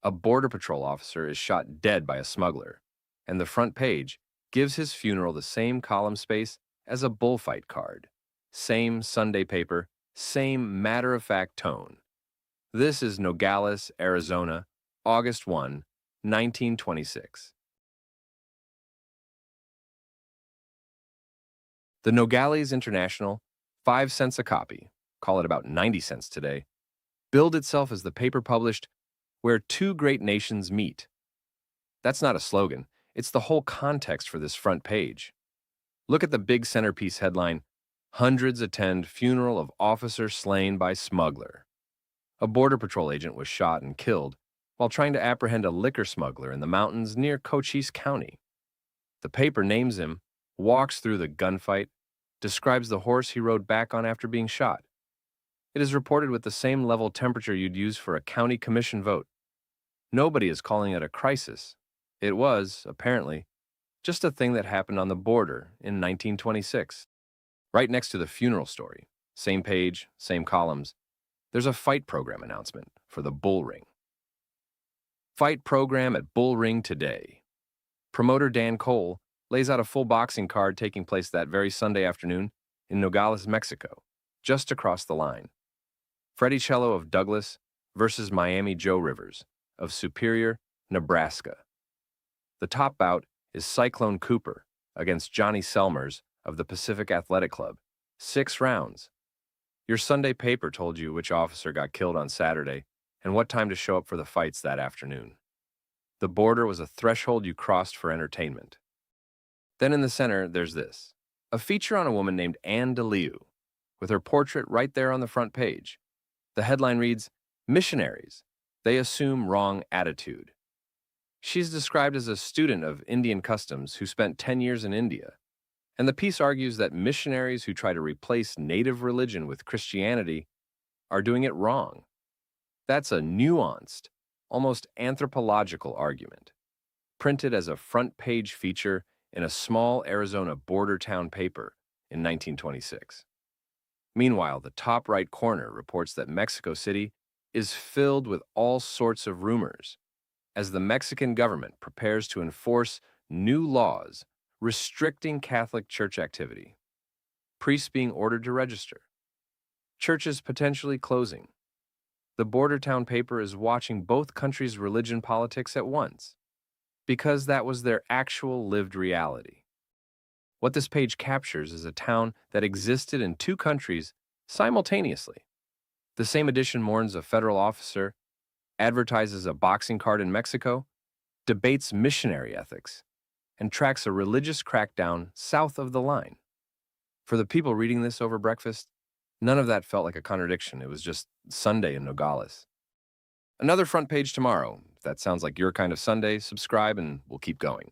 A Border Patrol officer is shot dead by a smuggler, and the front page gives his funeral the same column space as a bullfight card. Same Sunday paper, same matter-of-fact tone. This is Nogales, Arizona, August 1, 1926. The Nogales International, 5 cents a copy, call it about 90 cents today, billed itself as the paper published where two great nations meet. That's not a slogan, it's the whole context for this front page. Look at the big centerpiece headline, "Hundreds Attend Funeral of Officer Slain by Smuggler." A Border Patrol agent was shot and killed while trying to apprehend a liquor smuggler in the mountains near Cochise County. The paper names him, walks through the gunfight, describes the horse he rode back on after being shot. It is reported with the same level temperature you'd use for a county commission vote. Nobody is calling it a crisis. It was, apparently, just a thing that happened on the border in 1926. Right next to the funeral story, same page, same columns, there's a fight program announcement for the Bull Ring. Fight program at Bull Ring today. Promoter Dan Cole lays out a full boxing card taking place that very Sunday afternoon in Nogales, Mexico, just across the line. Freddie Cello of Douglas versus Miami Joe Rivers of Superior, Nebraska. The top bout is Cyclone Cooper against Johnny Selmers of the Pacific Athletic Club. 6 rounds. Your Sunday paper told you which officer got killed on Saturday and what time to show up for the fights that afternoon. The border was a threshold you crossed for entertainment. Then in the center, there's this, a feature on a woman named Anne DeLiu, with her portrait right there on the front page. The headline reads, "Missionaries, They Assume Wrong Attitude." She's described as a student of Indian customs who spent 10 years in India, and the piece argues that missionaries who try to replace native religion with Christianity are doing it wrong. That's a nuanced, almost anthropological argument, printed as a front-page feature in a small Arizona border town paper in 1926. Meanwhile, the top right corner reports that Mexico City is filled with all sorts of rumors as the Mexican government prepares to enforce new laws restricting Catholic church activity, priests being ordered to register, churches potentially closing. The border town paper is watching both countries' religion politics at once, because that was their actual lived reality. What this page captures is a town that existed in 2 countries simultaneously. The same edition mourns a federal officer, advertises a boxing card in Mexico, debates missionary ethics, and tracks a religious crackdown south of the line. For the people reading this over breakfast, none of that felt like a contradiction. It was just Sunday in Nogales. Another front page tomorrow. If that sounds like your kind of Sunday, subscribe and we'll keep going.